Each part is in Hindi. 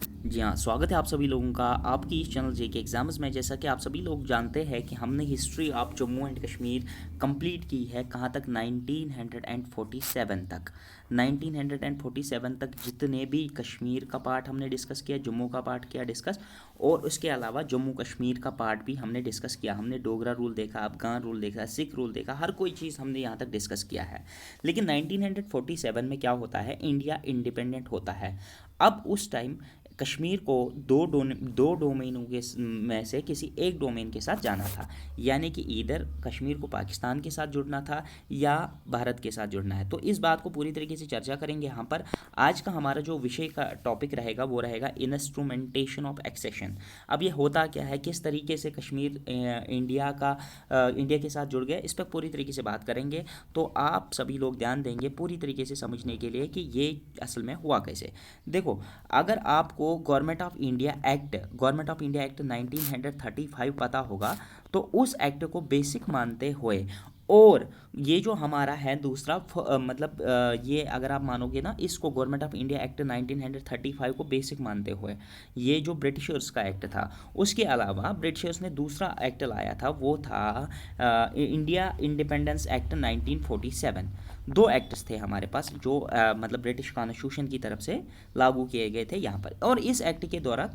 जी हाँ, स्वागत है आप सभी लोगों का आपकी इस चैनल जेके एग्जाम्स में। जैसा कि आप सभी लोग जानते हैं कि हमने history of Jammu and Kashmir complete की है। कहाँ तक? 1947 तक। 1947 तक जितने भी कश्मीर का पार्ट हमने डिस्कस किया, जम्मू का पार्ट किया डिस्कस, और उसके अलावा जम्मू कश्मीर का पार्ट भी हमने डिस्कस किया। हमने डोगरा रूल देखा, अफगान रूल देखा, सिख रूल देखा, हर कोई चीज़ हमने यहाँ तक डिस्कस किया है। लेकिन 1947 में क्या होता है? इंडिया इंडिपेंडेंट होता है। अब उस टाइम कश्मीर को दो डोमेनों के में से किसी एक डोमेन के साथ जाना था। यानी कि इधर कश्मीर को पाकिस्तान के साथ जुड़ना था या भारत के साथ जुड़ना है। तो इस बात को पूरी तरीके से चर्चा करेंगे यहाँ पर। आज का हमारा जो विषय का टॉपिक रहेगा वो रहेगा इंस्ट्रूमेंटेशन ऑफ एक्सेशन। अब ये होता क्या है, किस तरीके से कश्मीर इंडिया के साथ जुड़ गया, इस पर पूरी तरीके से बात करेंगे। तो आप सभी लोग ध्यान देंगे पूरी तरीके से समझने के लिए कि ये असल में हुआ कैसे। देखो, अगर आपको गवर्नमेंट ऑफ इंडिया एक्ट 1935 पता होगा तो उस एक्ट को बेसिक मानते हुए, और ये जो हमारा है दूसरा ये अगर आप मानोगे ना, इसको गवर्नमेंट ऑफ इंडिया एक्ट 1935 को बेसिक मानते हुए, ये जो ब्रिटिशर्स का एक्ट था, उसके अलावा ब्रिटिशर्स ने दूसरा एक्ट लाया था, वो था इंडिया इंडिपेंडेंस एक्ट 1947। दो एक्ट्स थे हमारे पास जो ब्रिटिश कॉन्स्टिट्यूशन की तरफ से लागू किए गए थे यहाँ पर। और इस एक्ट के द्वारा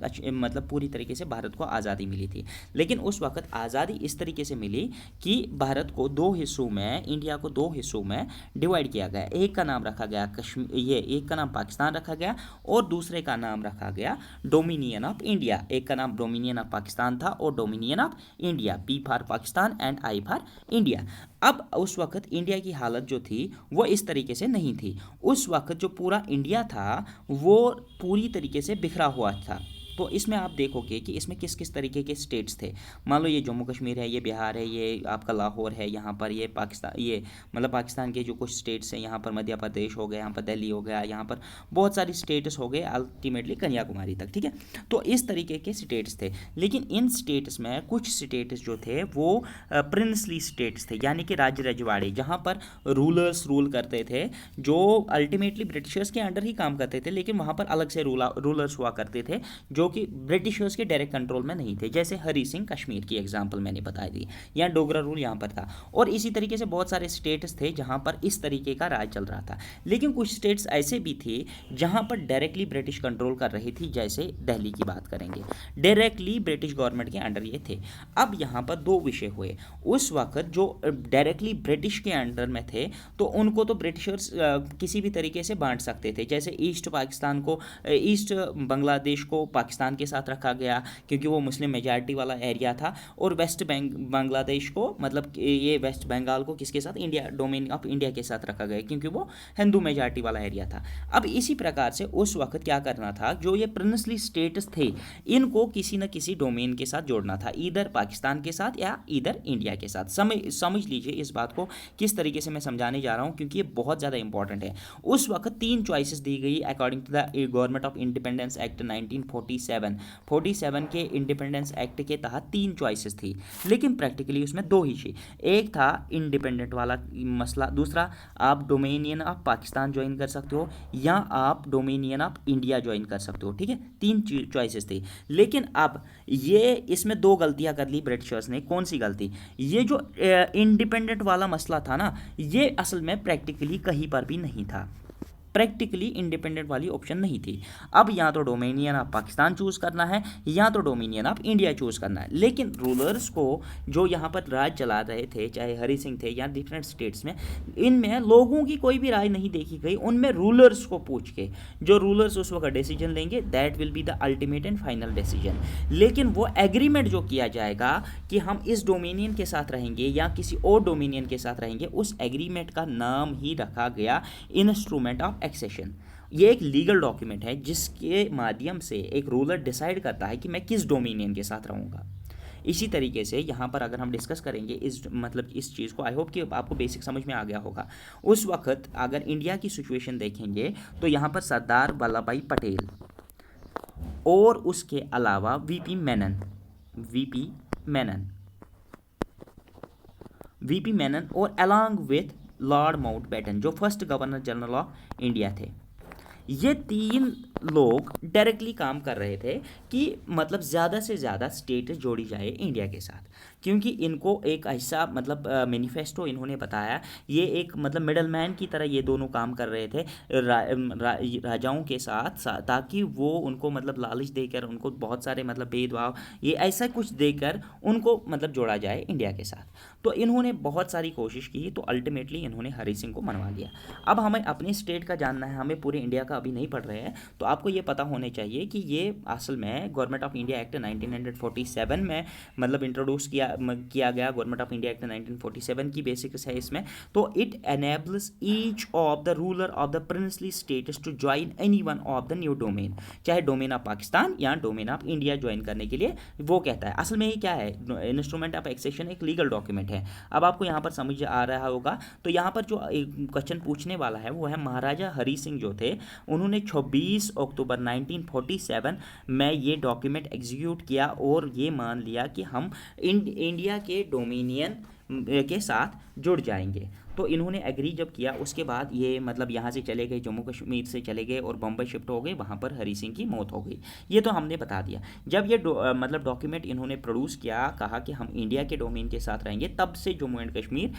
पूरी तरीके से भारत को आज़ादी मिली थी। लेकिन उस वक्त आज़ादी इस तरीके से मिली कि भारत को दो हिस्सों में, इंडिया को दो हिस्सों में डिवाइड किया गया। एक का नाम रखा गया कश्मीर, एक का नाम पाकिस्तान रखा गया, और दूसरे का नाम रखा गया डोमिनियन ऑफ इंडिया। एक का नाम डोमिनियन ऑफ पाकिस्तान था और dominion of India, P for Pakistan and I for India. अब उस वक्त इंडिया की हालत जो थी वो इस तरीके से नहीं थी। उस वक्त जो पूरा इंडिया था वो पूरी तरीके से बिखरा हुआ था। तो इसमें आप देखोगे कि इसमें किस किस तरीके के स्टेट्स थे। मान लो ये जम्मू कश्मीर है, ये बिहार है, ये आपका लाहौर है, यहाँ पर ये पाकिस्तान, ये पाकिस्तान के जो कुछ स्टेट्स हैं, यहाँ पर मध्य प्रदेश हो गया, यहाँ पर दिल्ली हो गया, यहाँ पर बहुत सारी स्टेट्स हो गए, अल्टीमेटली कन्याकुमारी तक। ठीक है, तो इस तरीके के स्टेट्स थे। लेकिन इन स्टेट्स में कुछ स्टेट्स जो थे वो प्रिंसली स्टेट्स थे, यानी कि राज्य रजवाड़े, जहाँ पर रूलर्स रूल करते थे, जो अल्टीमेटली ब्रिटिशर्स के अंडर ही काम करते थे, लेकिन वहाँ पर अलग से रूलर्स हुआ करते थे जो कि ब्रिटिशर्स के डायरेक्ट कंट्रोल में नहीं थे। जैसे हरी सिंह कश्मीर की एग्जांपल मैंने बताई दी, या डोगरा रूल यहाँ पर था। और इसी तरीके से बहुत सारे स्टेट्स थे जहाँ पर इस तरीके का राज चल रहा था। लेकिन कुछ स्टेट्स ऐसे भी थे जहाँ पर डायरेक्टली ब्रिटिश कंट्रोल कर रही थी, जैसे दिल्ली की बात करेंगे, डायरेक्टली ब्रिटिश गवर्नमेंट के अंडर ये थे। अब यहाँ पर दो विषय हुए। उस वक्त जो डायरेक्टली ब्रिटिश के अंडर में थे तो उनको तो ब्रिटिशर्स किसी भी तरीके से बांट सकते थे। जैसे ईस्ट पाकिस्तान को, ईस्ट बांग्लादेश को पाकिस्तान के साथ रखा गया क्योंकि वो मुस्लिम मेजॉरिटी वाला एरिया था, और वेस्ट बांग्लादेश को, ये वेस्ट बंगाल को किसके साथ? इंडिया, डोमेन ऑफ इंडिया के साथ रखा गया क्योंकि वो हिंदू मेजॉरिटी वाला एरिया था। अब इसी प्रकार से उस वक्त क्या करना था, जो ये प्रिंसली स्टेट्स थे इनको किसी न किसी डोमेन के साथ जोड़ना था, इधर पाकिस्तान के साथ या इधर इंडिया के साथ। समझ लीजिए इस बात को किस तरीके से मैं समझाने जा रहा हूँ, क्योंकि ये बहुत ज़्यादा इंपॉर्टेंट है। उस वक्त तीन चॉइसेस दी गई according to the government of independence act 1947 के इंडिपेंडेंस एक्ट के तहत तीन चॉइसेस थी, लेकिन प्रैक्टिकली उसमें दो ही थी। एक था इंडिपेंडेंट वाला मसला, दूसरा आप डोमिनियन ऑफ पाकिस्तान ज्वाइन कर सकते हो या आप डोमिनियन ऑफ इंडिया ज्वाइन कर सकते हो। ठीक है, तीन चॉइसेस थी। लेकिन अब ये इसमें दो गलतियां कर ली ब्रिटिशर्स ने। कौन सी गलती? ये जो इंडिपेंडेंट वाला मसला था ना, ये असल में प्रैक्टिकली कहीं पर भी नहीं था, प्रैक्टिकली इंडिपेंडेंट वाली ऑप्शन नहीं थी। अब या तो डोमिनियन ऑफ पाकिस्तान चूज करना है या तो डोमिनियन ऑफ इंडिया चूज करना है। लेकिन रूलर्स को जो यहाँ पर राज चला रहे थे, चाहे हरि सिंह थे या डिफरेंट स्टेट्स में, इनमें लोगों की कोई भी राय नहीं देखी गई। उनमें रूलर्स को पूछ के जो रूलर्स उस वक्त डिसीजन लेंगे, that will be the ultimate and final decision. लेकिन वो एग्रीमेंट जो किया जाएगा कि हम इस डोमिनियन के साथ रहेंगे या किसी और डोमिनियन के साथ रहेंगे, उस एग्रीमेंट का नाम ही रखा गया इंस्ट्रूमेंट ऑफ एक्सेशन। ये एक लीगल डॉक्यूमेंट है जिसके माध्यम से एक रूलर डिसाइड करता है कि मैं किस डोमिनियन के साथ रहूँगा। इसी तरीके से यहाँ पर अगर हम डिस्कस करेंगे इस चीज़ को, आई होप कि आपको बेसिक समझ में आ गया होगा। उस वक्त अगर इंडिया की सिचुएशन देखेंगे तो यहाँ पर सरदार वल्लभ भाई पटेल और उसके अलावा वीपी मेनन और अलॉन्ग विथ लॉर्ड माउंटबेटन, जो first governor general of India थे, ये तीन लोग डायरेक्टली काम कर रहे थे कि मतलब ज़्यादा से ज़्यादा स्टेट जोड़ी जाए इंडिया के साथ, क्योंकि इनको एक ऐसा मतलब मैनिफेस्टो इन्होंने बताया, ये एक मतलब मिडल मैन की तरह ये दोनों काम कर रहे थे राजाओं के साथ ताकि वो उनको मतलब लालच देकर उनको बहुत सारे मतलब भेदभाव ये ऐसा कुछ देकर उनको मतलब जोड़ा जाए इंडिया के साथ। तो इन्होंने बहुत सारी कोशिश की, तो अल्टीमेटली इन्होंने हरी सिंह को मनवा लिया। अब हमें अपने स्टेट का जानना है, हमें पूरे इंडिया का अभी नहीं पढ़ रहे हैं, तो आपको ये पता होने चाहिए कि ये असल में गवर्नमेंट ऑफ इंडिया एक्ट 1947 में मतलब इंट्रोड्यूस किया गया। गवर्नमेंट ऑफ इंडिया एक्ट 1947 की बेसिक्स है इसमें। तो it enables each of the ruler of the princely states to join any one of the new domain, चाहे डोमेन ऑफ पाकिस्तान या डोमेन ऑफ इंडिया ज्वाइन करने के लिए वो कहता है। असल में ये क्या है, इंस्ट्रूमेंट ऑफ एक्सेशन एक लीगल डॉक्यूमेंट है। अब आपको यहाँ पर समझ आ रहा होगा, तो यहाँ पर जो क्वेश्चन पूछने वाला है वो है महाराजा हरी सिंह जो थे, उन्होंने 26 अक्टूबर 1947 में ये डॉक्यूमेंट एग्जीक्यूट किया और ये मान लिया कि हम इंडिया के डोमिनियन के साथ जुड़ जाएंगे। तो इन्होंने एग्री जब किया उसके बाद ये मतलब यहाँ से चले गए, जम्मू कश्मीर से चले गए और बम्बई शिफ्ट हो गए, वहाँ पर हरी सिंह की मौत हो गई। ये तो हमने बता दिया। जब ये मतलब डॉक्यूमेंट इन्होंने प्रोड्यूस किया, कहा कि हम इंडिया के डोमेन के साथ रहेंगे, तब से जम्मू एंड कश्मीर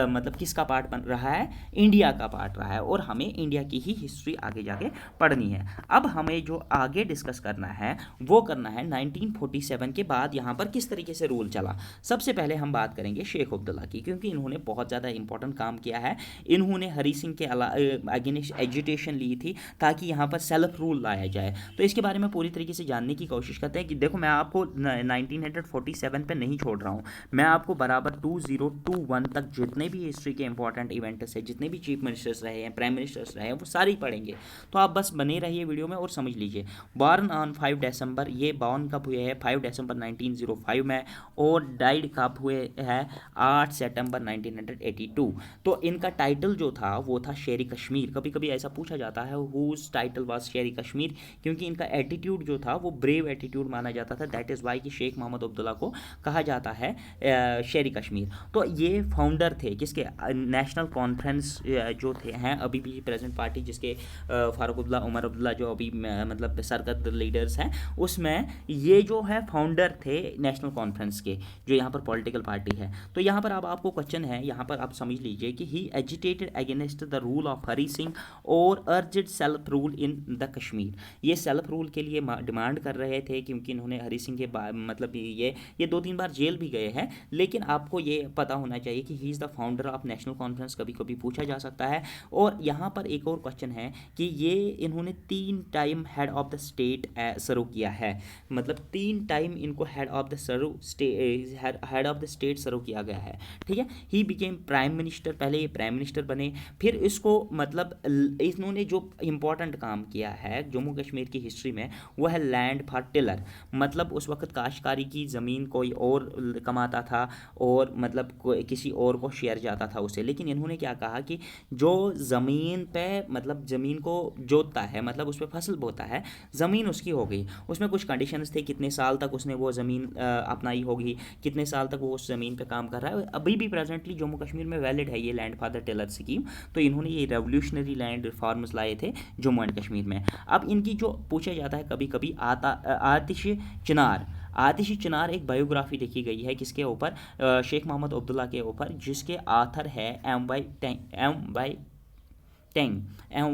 मतलब किसका पार्ट बन रहा है, इंडिया का पार्ट रहा है, और हमें इंडिया की ही हिस्ट्री आगे जाके पढ़नी है। अब हमें जो आगे डिस्कस करना है वो करना है 1947 के बाद यहाँ पर किस तरीके से रूल चला। सबसे पहले हम बात करेंगे शेख अब्दुल्ला की, क्योंकि इन्होंने बहुत ज़्यादा इंपॉर्टेंट काम किया है। इन्होंने हरी सिंह के अगेंस्ट एजिटेशन ली थी ताकि यहाँ पर सेल्फ रूल लाया जाए। तो इसके बारे में पूरी तरीके से जानने की कोशिश करते हैं कि देखो मैं आपको 1947 पे नहीं छोड़ रहा हूँ, मैं आपको बराबर 2021 तक जितने भी हिस्ट्री के इंपॉर्टेंट इवेंट्स हैं, जितने भी चीफ मिनिस्टर्स रहे हैं, प्राइम मिनिस्टर्स रहे हैं, वो सारे ही पढ़ेंगे। तो आप बस बने रहिए वीडियो में और समझ लीजिए। बॉर्न ऑन 5 दिसंबर, ये बॉर्न कब हुए हैं 5 दिसंबर 1905 में, और डाइड कब हुए हैं 8 सितंबर 1982। तो इनका टाइटल जो था वो था शेर कश्मीर। कभी कभी ऐसा पूछा जाता है हुज टाइटल वाज शेर कश्मीर, क्योंकि इनका एटीट्यूड जो था वो ब्रेव एटीट्यूड माना जाता था। दैट इज़ वाई कि शेख मोहम्मद अब्दुल्ला को कहा जाता है शेर कश्मीर। तो ये फाउंडर थे किसके, नेशनल कॉन्फ्रेंस जो थे हैं अभी भी प्रेजेंट पार्टी, जिसके फारूक अब्दुल्ला, उमर अब्दुल्ला जो अभी मतलब सरकत लीडर्स हैं, उसमें ये जो है फाउंडर थे नेशनल कॉन्फ्रेंस के, जो यहाँ पर पॉलिटिकल पार्टी है। तो यहाँ पर अब आपको क्वेश्चन है, यहाँ पर आप समझ लीजिए कि he agitated against the rule of Hari Singh और urged self rule in the Kashmir. ये सेल्फ रूल के लिए डिमांड कर रहे थे, क्योंकि इन्होंने हरी सिंह के मतलब ये 2-3 बार जेल भी गए हैं। लेकिन आपको ये पता होना चाहिए कि he is the founder of national conference, कभी कभी पूछा जा सकता है। और यहाँ पर एक और क्वेश्चन है कि ये इन्होंने 3 time head of the state serve किया है, मतलब 3 टाइम इनको head of the state serve किया गया है। ठीक है, ही बिकेम प्राइम मिनिस्टर, पहले ये प्राइम मिनिस्टर बने, फिर इसको मतलब इन्होंने जो इंपॉर्टेंट काम किया है जम्मू कश्मीर की हिस्ट्री में वो है लैंड फॉर टिलर। मतलब उस वक्त काश्तकारी की ज़मीन कोई और कमाता था और मतलब किसी और को शेयर जाता था उसे, लेकिन इन्होंने क्या कहा कि जो ज़मीन पे मतलब ज़मीन को जोतता है, मतलब उस पर फसल बोता है, ज़मीन उसकी हो गई। उसमें कुछ कंडीशंस थे, कितने साल तक उसने वो ज़मीन अपनाई होगी, कितने साल तक वो उस ज़मीन पे काम कर रहा है। अभी भी प्रेजेंटली जम्मू कश्मीर में वैलिड है ये land for the tiller scheme. तो इन्होंने ये रेवोल्यूशनरी लैंड रिफॉर्म्स लाए थे जम्मू एंड कश्मीर में। अब इनकी जो पूछा जाता है कभी कभी आतिश चिनार, आतिश चिनार एक बायोग्राफी लिखी गई है किसके ऊपर, शेख मोहम्मद अब्दुल्ला के ऊपर, जिसके आथर है एम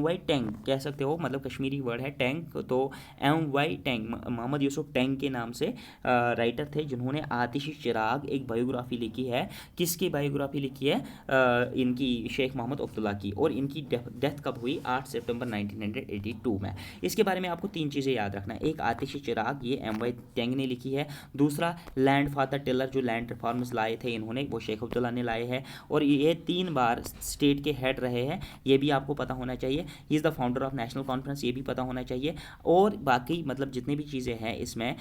वाई टेंग कह सकते हो, मतलब कश्मीरी वर्ड है टेंग। तो एम वाई टेंग मोहम्मद यूसुफ टेंग के नाम से राइटर थे, जिन्होंने आतिशी चिराग एक बायोग्राफी लिखी है। किसकी बायोग्राफी लिखी है, इनकी शेख मोहम्मद अब्दुल्ला की। और इनकी डेथ कब हुई, 8 सितंबर 1982 में। इसके बारे में आपको 3 चीज़ें याद रखना है। एक, आतिशी चिराग ये एम वाई टेंग ने लिखी है। दूसरा, लैंड फॉर द टिलर जो लैंड रिफॉर्म्स लाए थे इन्होंने, वो शेख अब्दुल्ला ने लाए हैं। और ये 3 बार स्टेट के हेड रहे हैं, ये भी आपको पता होना चाहिए। He is the founder of national conference, ये भी पता होना चाहिए। और बाकी मतलब जितने भी चीज़ें हैं इसमें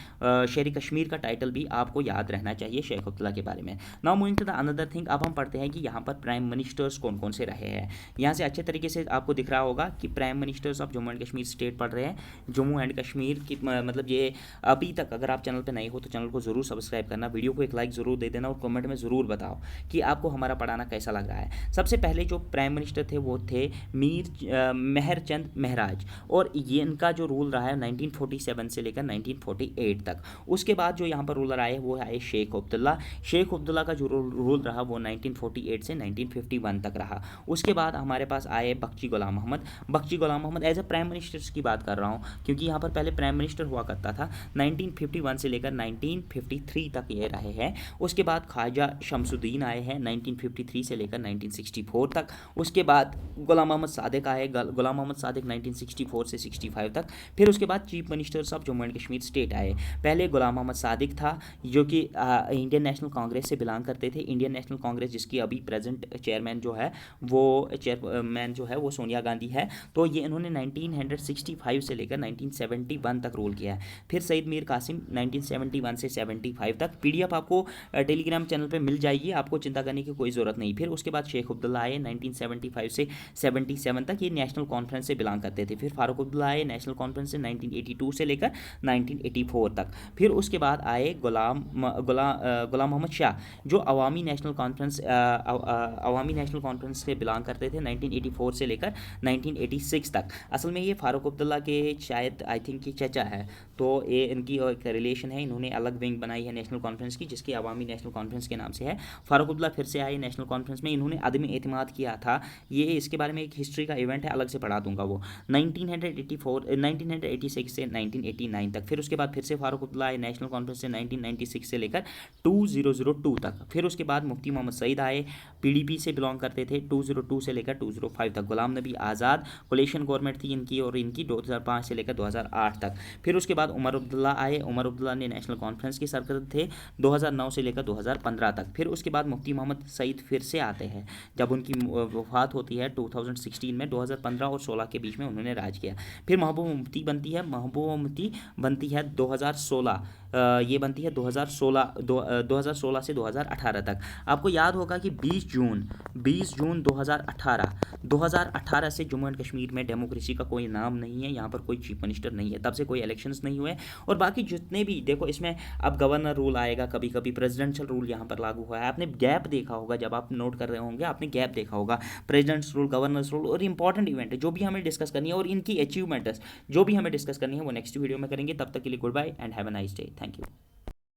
शेर कश्मीर का टाइटल भी आपको याद रहना चाहिए शेख अब्दुल्ला के बारे में। Now moving to the another thing, अब हम पढ़ते हैं कि यहाँ पर प्राइम मिनिस्टर्स कौन कौन से रहे हैं। यहाँ से अच्छे तरीके से आपको दिख रहा होगा कि prime ministers of Jammu and Kashmir state पढ़ रहे हैं। जम्मू एंड कश्मीर की मतलब ये अभी तक अगर आप चैनल पर नए हो तो चैनल को ज़रूर सब्सक्राइब करना, वीडियो को एक लाइक ज़रूर दे देना और कमेंट में ज़रूर बताओ कि आपको हमारा पढ़ाना कैसा लग रहा है। सबसे पहले जो प्राइम मिनिस्टर थे वो थे मेहरचंद महराज, और ये इनका जो रूल रहा है 1947 से लेकर 1948 तक। उसके बाद जो यहाँ पर रूलर आए वो आए शेख अब्दुल्ला। शेख अब्दुल्ला का जो रूल रहा वो 1948 से 1951 तक रहा। उसके बाद हमारे पास आए Bakshi Ghulam Mohammad. Bakshi Ghulam Mohammad as a prime ministers की बात कर रहा हूँ, क्योंकि यहाँ पर पहले प्राइम मिनिस्टर हुआ करता था। 1951 से लेकर 1953 तक ये रहे हैं। उसके बाद ख्वाजा शमसुद्दीन आए हैं 1953 से लेकर 1964 तक। उसके बाद गुलाम मोहम्मद सादिक आए, गुलाम मोहम्मद सादिक 1964 से 65 तक। फिर उसके बाद chief ministers of Jammu and Kashmir state आए। पहले गुलाम मोहम्मद सादिक था, जो कि इंडियन नेशनल कांग्रेस से बिलोंग करते थे। इंडियन नेशनल कांग्रेस जिसकी अभी प्रेजेंट चेयरमैन जो है वो सोनिया गांधी है। तो ये इन्होंने 1965 से लेकर 1971 तक रूल किया है। फिर सईद मीर कासिम 1971 से 75 तक। पीडीएफ आपको टेलीग्राम चैनल पे मिल जाएगी, आपको चिंता करने की कोई ज़रूरत नहीं। फिर उसके बाद शेख अब्दुल्ला आए 1975 से 77 तक, ये नेशनल कॉन्फ्रेंस से बिलोंग करते थे। फिर फारूक अब्दुल्ला आए नेशनल कॉन्फ्रेंस से 1982 से लेकर 1984 तक। फिर उसके बाद आए गुलाम मोहम्मद शाह, जो अवामी नेशनल कॉन्फ्रेंस से बिलोंग करते थे 1984 से लेकर 1986 तक। असल में ये फारूक अब्दुल्ला के शायद आई थिंक कि चचा है, तो ये इनकी एक रिलेशन है। इन्होंने अलग विंग बनाई है नेशनल कॉन्फ्रेंस की, जिसकी अवामी नेशनल कॉन्फ्रेंस के नाम से है। फारूक अब्दुल्ला फिर से आए नेशनल कॉन्फ्रेंस में, इन्होंने अदम एतमाद किया था। ये इसके बारे में एक हिस्ट्री का इवेंट है, अलग से पढ़ा दूंगा वो। 1986 से 1989 तक। फिर उसके बाद फिर से फारूक अब्दुल्ला आए नेशनल कॉन्फ्रेंस से 1996 से लेकर 2002 तक। फिर उसके बाद मुफ्ती मोहम्मद सईद आए, पीडीपी से बिलोंग करते थे 202 से लेकर 205 तक। गुलाम नबी आज़ाद कोलेशन गवर्नमेंट थी इनकी, और इनकी 2005 से लेकर 2008 तक। फिर उसके बाद उमर अब्दुल्ला आए, उमर अब्दुल्ला ने नेशनल कॉन्फ्रेंस के सरकर्द थे 2009 से लेकर 2015 तक। फिर उसके बाद मुफ्ती मोहम्मद सईद फिर से आते हैं, जब उनकी वफात होती है 2016 में। 2015 और 16 के बीच में उन्होंने राज किया। फिर महबूबा मुफ्ती बनती है, 2016, ये बनती है 2016 से 2018 तक। आपको याद होगा कि 20 जून 2018 से जम्मू एंड कश्मीर में डेमोक्रेसी का कोई नाम नहीं है, यहाँ पर कोई चीफ मिनिस्टर नहीं है, तब से कोई इलेक्शंस नहीं हुए। और बाकी जितने भी देखो, इसमें अब गवर्नर रूल आएगा, कभी कभी प्रेसिडेंशियल रूल यहाँ पर लागू हुआ है। आपने गैप देखा होगा, जब आप नोट कर रहे होंगे आपने गैप देखा होगा, प्रेसिडेंट्स रूल, गवर्नर्स रूल। और इंपॉर्टेंट इवेंट है जो भी हमें डिस्कस करनी है, और इनकी अचीवमेंट्स जो भी हमें डिस्कस करनी है वो नेक्स्ट वीडियो में करेंगे। तब तक के लिए goodbye and have a nice day. Thank you.